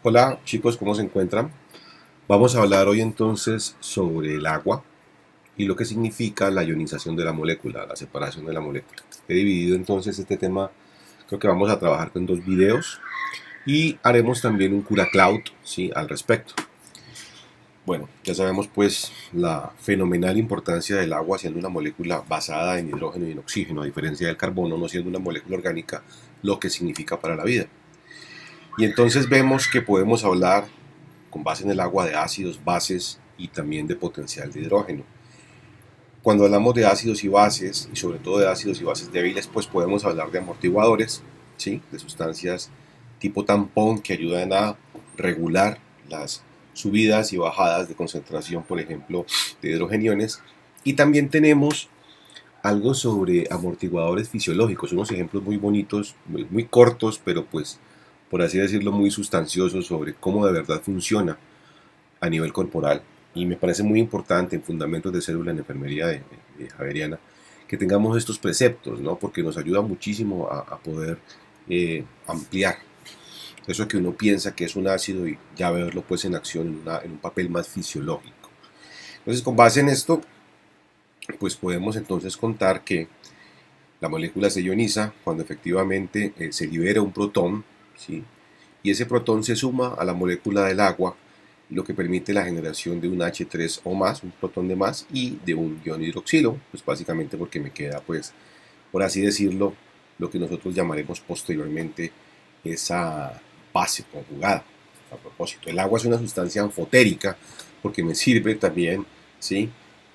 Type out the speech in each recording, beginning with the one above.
Hola chicos, ¿cómo se encuentran? Vamos a hablar hoy entonces sobre el agua y lo que significa la ionización de la molécula, la separación de la molécula. He dividido entonces este tema, creo que vamos a trabajar con dos videos y haremos también un cura cloud, ¿sí?, al respecto. Bueno, ya sabemos pues la fenomenal importancia del agua siendo una molécula basada en hidrógeno y en oxígeno, a diferencia del carbono, no siendo una molécula orgánica, lo que significa para la vida. Y entonces vemos que podemos hablar con base en el agua de ácidos, bases y también de potencial de hidrógeno. Cuando hablamos de ácidos y bases, y sobre todo de ácidos y bases débiles, pues podemos hablar de amortiguadores, ¿sí?, de sustancias tipo tampón que ayudan a regular las subidas y bajadas de concentración, por ejemplo, de hidrogeniones. Y también tenemos algo sobre amortiguadores fisiológicos, unos ejemplos muy bonitos, muy cortos, pero pues, por así decirlo, muy sustanciosos sobre cómo de verdad funciona a nivel corporal. Y me parece muy importante en Fundamentos de Célula en Enfermería de Javeriana que tengamos estos preceptos, ¿no? Porque nos ayuda muchísimo a poder ampliar eso que uno piensa que es un ácido y ya verlo pues en acción en un papel más fisiológico. Entonces, con base en esto, pues podemos entonces contar que la molécula se ioniza cuando efectivamente se libera un protón, ¿sí?, y ese protón se suma a la molécula del agua, lo que permite la generación de un H3O más, un protón de más, y de un ion hidroxilo, pues básicamente porque me queda, pues, por así decirlo, lo que nosotros llamaremos posteriormente esa base conjugada. A propósito, el agua es una sustancia anfotérica porque me sirve también, ¿sí?,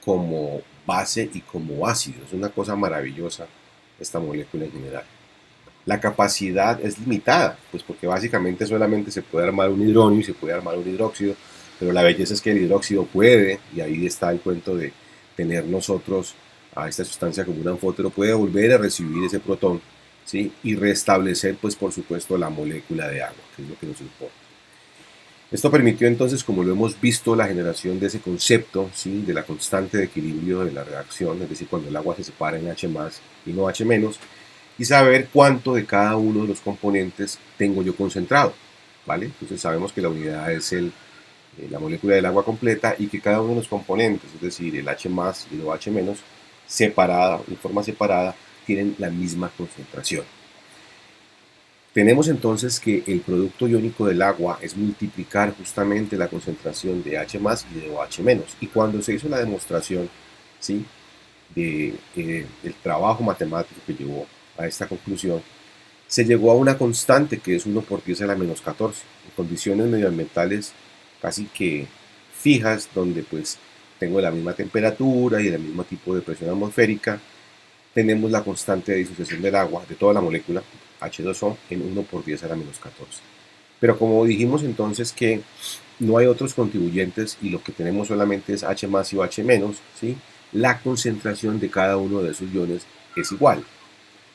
como base y como ácido. Es una cosa maravillosa esta molécula en general. La capacidad es limitada, pues porque básicamente solamente se puede armar un hidrógeno y se puede armar un hidróxido, pero la belleza es que el hidróxido puede, y ahí está el cuento de tener nosotros a esta sustancia como un anfótero, puede volver a recibir ese protón, ¿sí?, y restablecer, pues por supuesto, la molécula de agua, que es lo que nos importa. Esto permitió entonces, como lo hemos visto, la generación de ese concepto, ¿sí?, de la constante de equilibrio de la reacción, es decir, cuando el agua se separa en H más y no H menos, y saber cuánto de cada uno de los componentes tengo yo concentrado, ¿vale? Entonces sabemos que la unidad es la molécula del agua completa y que cada uno de los componentes, es decir, el H más y el OH menos, separada, en forma separada, tienen la misma concentración. Tenemos entonces que el producto iónico del agua es multiplicar justamente la concentración de H más y de OH menos. Y cuando se hizo la demostración, ¿sí?, del trabajo matemático que llevó a esta conclusión, se llegó a una constante que es 1 por 10 a la menos 14, en condiciones medioambientales casi que fijas, donde pues tengo la misma temperatura y el mismo tipo de presión atmosférica. Tenemos la constante de disociación del agua, de toda la molécula, H2O, en 1 por 10 a la menos 14. Pero como dijimos entonces que no hay otros contribuyentes y lo que tenemos solamente es H más y OH menos, ¿sí?, la concentración de cada uno de esos iones es igual.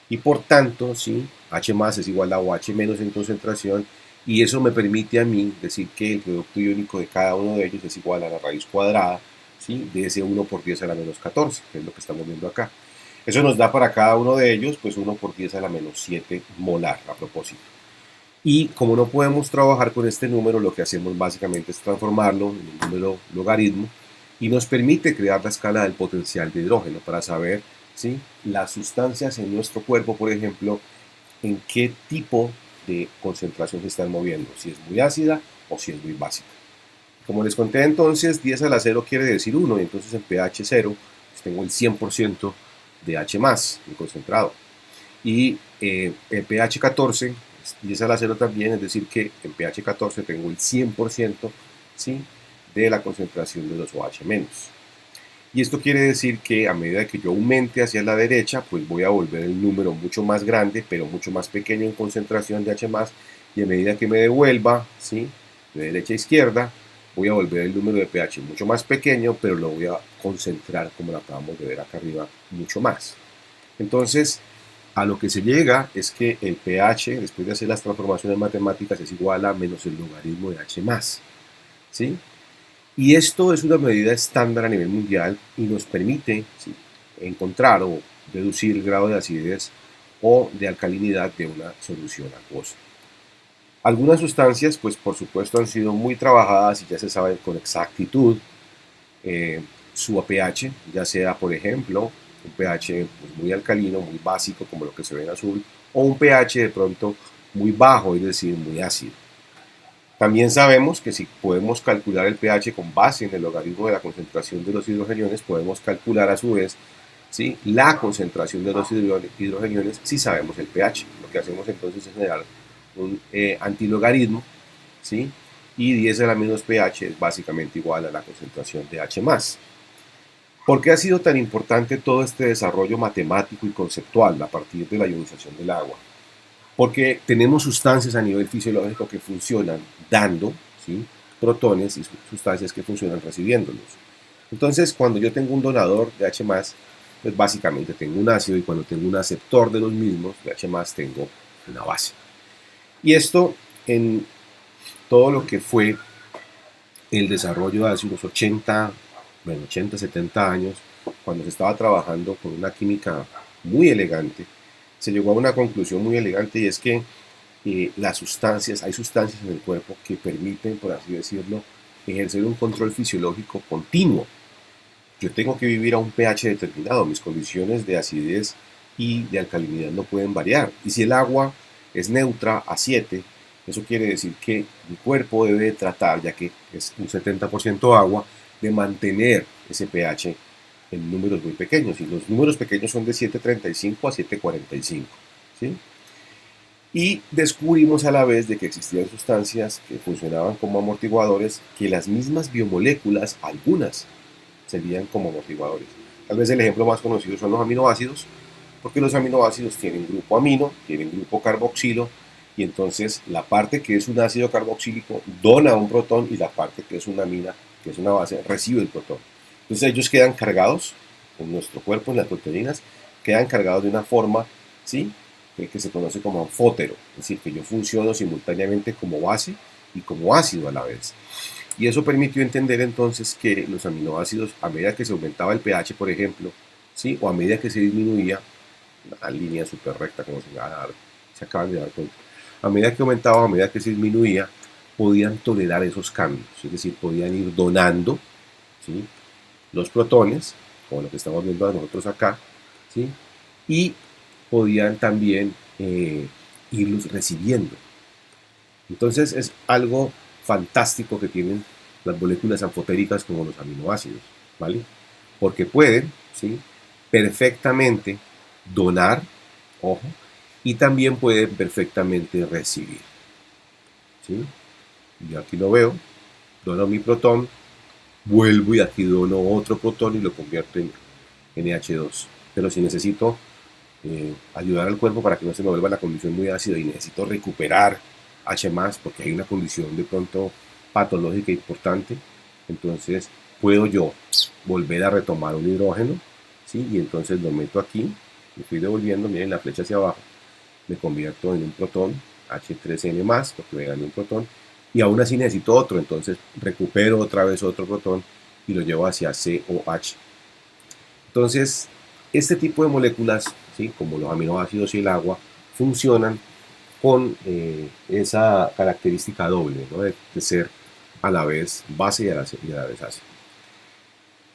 Y por tanto, ¿sí?, H más es igual a OH menos en concentración, y eso me permite a mí decir que el producto iónico de cada uno de ellos es igual a la raíz cuadrada, ¿sí?, de ese 1 por 10 a la menos 14, que es lo que estamos viendo acá. Eso nos da para cada uno de ellos pues 1 por 10 a la menos 7 molar a propósito. Y como no podemos trabajar con este número, lo que hacemos básicamente es transformarlo en un número logaritmo y nos permite crear la escala del potencial de hidrógeno para saber, ¿sí?, las sustancias en nuestro cuerpo, por ejemplo, en qué tipo de concentración se están moviendo, si es muy ácida o si es muy básica. Como les conté entonces, 10 a la 0 quiere decir 1, y entonces en pH 0 pues tengo el 100% de H más en concentrado. Y en pH 14, 10 a la 0 también, es decir que en pH 14 tengo el 100%, ¿sí?, de la concentración de los OH menos. Y esto quiere decir que a medida que yo aumente hacia la derecha, pues voy a volver el número mucho más grande, pero mucho más pequeño en concentración de H+, y a medida que me devuelva, ¿sí?, de derecha a izquierda, voy a volver el número de pH mucho más pequeño, pero lo voy a concentrar, como lo acabamos de ver acá arriba, mucho más. Entonces, a lo que se llega es que el pH, después de hacer las transformaciones matemáticas, es igual a menos el logaritmo de H+, ¿sí? Y esto es una medida estándar a nivel mundial y nos permite, ¿sí?, encontrar o deducir el grado de acidez o de alcalinidad de una solución acuosa. Algunas sustancias, pues por supuesto, han sido muy trabajadas y ya se sabe con exactitud su pH, ya sea, por ejemplo, un pH pues, muy alcalino, muy básico, como lo que se ve en azul, o un pH de pronto muy bajo, es decir, muy ácido. También sabemos que si podemos calcular el pH con base en el logaritmo de la concentración de los hidrogeniones, podemos calcular a su vez, ¿sí?, la concentración de los hidrogeniones si sabemos el pH. Lo que hacemos entonces es generar un antilogaritmo, ¿sí? Y 10 a la menos pH es básicamente igual a la concentración de H+. ¿Por qué ha sido tan importante todo este desarrollo matemático y conceptual a partir de la ionización del agua? Porque tenemos sustancias a nivel fisiológico que funcionan dando, ¿sí?, protones y sustancias que funcionan recibiéndolos. Entonces, cuando yo tengo un donador de H+, pues básicamente tengo un ácido, y cuando tengo un aceptor de los mismos, de H+, tengo una base. Y esto en todo lo que fue el desarrollo de hace unos 70 años, cuando se estaba trabajando con una química muy elegante, se llegó a una conclusión muy elegante, y es que hay sustancias en el cuerpo que permiten, por así decirlo, ejercer un control fisiológico continuo. Yo tengo que vivir a un pH determinado, mis condiciones de acidez y de alcalinidad no pueden variar. Y si el agua es neutra a 7, eso quiere decir que mi cuerpo debe tratar, ya que es un 70% agua, de mantener ese pH en números muy pequeños. Y los números pequeños son de 7,35 a 7,45. ¿Sí? Y descubrimos a la vez de que existían sustancias que funcionaban como amortiguadores, que las mismas biomoléculas, algunas, serían como amortiguadores. Tal vez el ejemplo más conocido son los aminoácidos, porque los aminoácidos tienen grupo amino, tienen grupo carboxilo, y entonces la parte que es un ácido carboxílico dona un protón, y la parte que es una amina, que es una base, recibe el protón. Entonces ellos quedan cargados, en nuestro cuerpo, en las proteínas, quedan cargados de una forma, ¿sí?, que se conoce como anfótero, es decir, que yo funciono simultáneamente como base y como ácido a la vez. Y eso permitió entender entonces que los aminoácidos, a medida que se aumentaba el pH, por ejemplo, ¿sí?, o a medida que se disminuía, una línea súper recta, como se acaban de dar cuenta, a medida que aumentaba, a medida que se disminuía, podían tolerar esos cambios, es decir, podían ir donando, ¿sí?, los protones, como lo que estamos viendo nosotros acá, ¿sí?, y podían también irlos recibiendo. Entonces es algo fantástico que tienen las moléculas anfotéricas como los aminoácidos, ¿vale? Porque pueden, ¿sí?, perfectamente donar, ojo, y también pueden perfectamente recibir, ¿sí? Yo aquí lo veo, dono mi protón, vuelvo y aquí dono otro protón y lo convierto en NH2. Pero si necesito ayudar al cuerpo para que no se me vuelva la condición muy ácida y necesito recuperar H+, porque hay una condición de pronto patológica importante, entonces puedo yo volver a retomar un hidrógeno, ¿sí?, y entonces lo meto aquí, lo estoy devolviendo, miren la flecha hacia abajo, me convierto en un protón, H3N+, porque me gané un protón, y aún así necesito otro, entonces recupero otra vez otro protón y lo llevo hacia COH. Entonces, este tipo de moléculas, ¿sí?, como los aminoácidos y el agua, funcionan con esa característica doble, ¿no?, de ser a la vez base y a la vez ácido.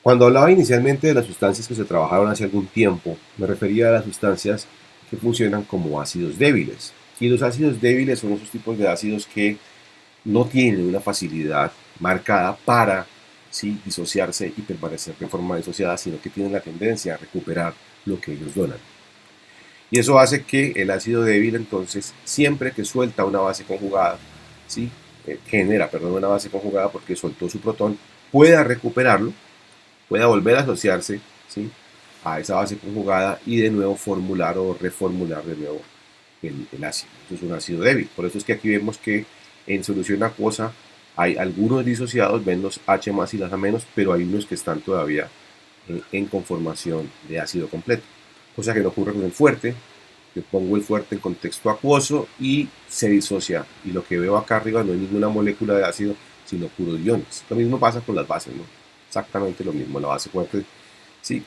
Cuando hablaba inicialmente de las sustancias que se trabajaron hace algún tiempo, me refería a las sustancias que funcionan como ácidos débiles. Y los ácidos débiles son esos tipos de ácidos que no tienen una facilidad marcada para, ¿sí?, disociarse y permanecer de forma disociada, sino que tienen la tendencia a recuperar lo que ellos donan. Y eso hace que el ácido débil, entonces, siempre que suelta una base conjugada, ¿sí?, genera, perdón, una base conjugada porque soltó su protón, pueda recuperarlo, pueda volver a asociarse, ¿sí?, a esa base conjugada y de nuevo formular o reformular de nuevo el ácido. Eso es un ácido débil. Por eso es que aquí vemos que en solución acuosa hay algunos disociados, ven los H más y las A menos, pero hay unos que están todavía en conformación de ácido completo. Cosa que no ocurre con el fuerte. Yo pongo el fuerte en contexto acuoso y se disocia. Y lo que veo acá arriba no hay ninguna molécula de ácido, sino puros iones. Lo mismo pasa con las bases, ¿no? Exactamente lo mismo. La base fuerte, sí,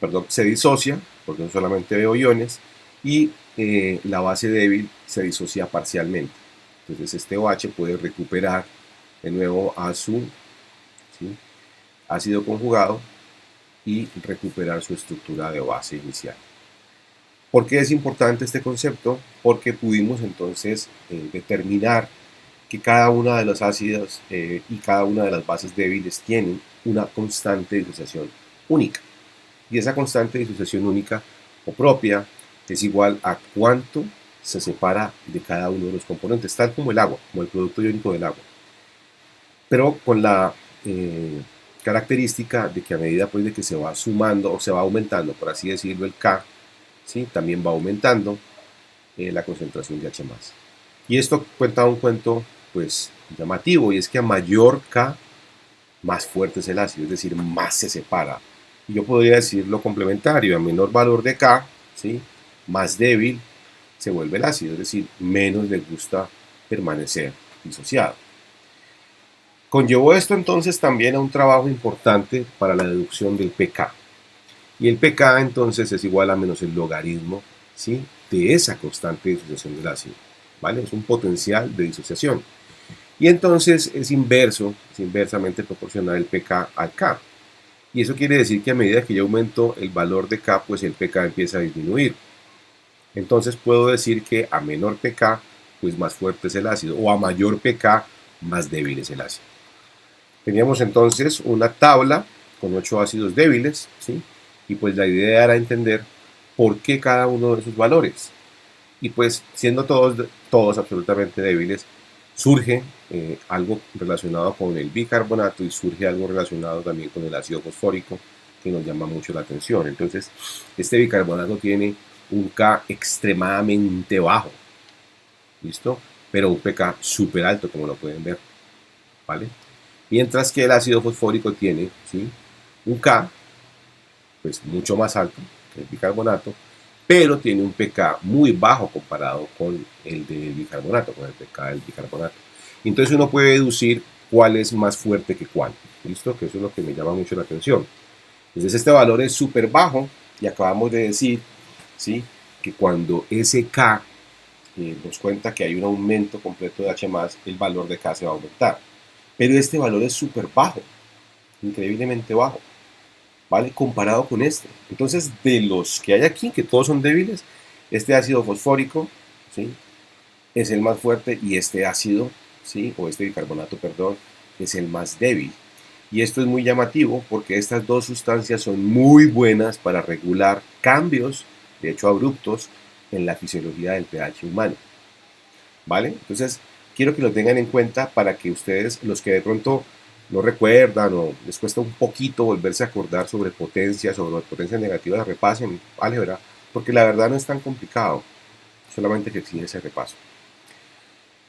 perdón, se disocia, porque no solamente veo iones, y la base débil se disocia parcialmente. Entonces este OH puede recuperar de nuevo a su, ¿sí?, ácido conjugado y recuperar su estructura de base inicial. ¿Por qué es importante este concepto? Porque pudimos entonces determinar que cada una de los ácidos y cada una de las bases débiles tienen una constante de disociación única. Y esa constante de disociación única o propia es igual a cuánto se separa de cada uno de los componentes, tal como el agua, como el producto iónico del agua. Pero con la característica de que a medida pues, de que se va sumando o se va aumentando, por así decirlo, el K, ¿sí?, también va aumentando la concentración de H+. Y esto cuenta un cuento pues llamativo, y es que a mayor K, más fuerte es el ácido, es decir, más se separa. Y yo podría decir lo complementario: a menor valor de K, ¿sí?, más débil se vuelve el ácido, es decir, menos le gusta permanecer disociado. Conllevó esto entonces también a un trabajo importante para la deducción del pK. Y el pK entonces es igual a menos el logaritmo, ¿sí?, de esa constante de disociación del ácido, ¿vale? Es un potencial de disociación. Y entonces es inversamente proporcional el pK al K. Y eso quiere decir que a medida que yo aumento el valor de K, pues el pK empieza a disminuir. Entonces puedo decir que a menor pK, pues más fuerte es el ácido, o a mayor pK, más débil es el ácido. Teníamos entonces una tabla con 8 ácidos débiles, ¿sí?, y pues la idea era entender por qué cada uno de esos valores. Y pues siendo todos absolutamente débiles, surge algo relacionado con el bicarbonato y surge algo relacionado también con el ácido fosfórico que nos llama mucho la atención. Entonces, este bicarbonato tiene un K extremadamente bajo, ¿listo? Pero un pK súper alto, como lo pueden ver, ¿vale? Mientras que el ácido fosfórico tiene, ¿sí?, un K pues mucho más alto que el bicarbonato, pero tiene un pK muy bajo comparado con el del bicarbonato, con el pK del bicarbonato. Entonces uno puede deducir cuál es más fuerte que cuál, ¿listo? Que eso es lo que me llama mucho la atención. Entonces este valor es súper bajo y acabamos de decir, ¿sí?, que cuando ese K nos cuenta que hay un aumento completo de H+, el valor de K se va a aumentar. Pero este valor es súper bajo, increíblemente bajo, ¿vale?, comparado con este. Entonces, de los que hay aquí, que todos son débiles, este ácido fosfórico, ¿sí?, es el más fuerte, y este ácido, ¿sí?, o este bicarbonato, perdón, es el más débil. Y esto es muy llamativo porque estas dos sustancias son muy buenas para regular cambios, de hecho abruptos, en la fisiología del pH humano, ¿vale? Entonces, quiero que lo tengan en cuenta para que ustedes, los que de pronto no recuerdan o les cuesta un poquito volverse a acordar sobre potencias negativas, repasen álgebra, porque la verdad no es tan complicado, solamente que exige ese repaso.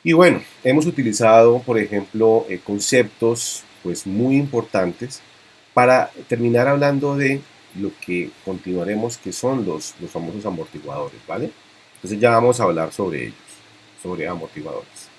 Y bueno, hemos utilizado, por ejemplo, conceptos pues muy importantes para terminar hablando de lo que continuaremos, que son los famosos amortiguadores, ¿vale? Entonces ya vamos a hablar sobre ellos, sobre amortiguadores.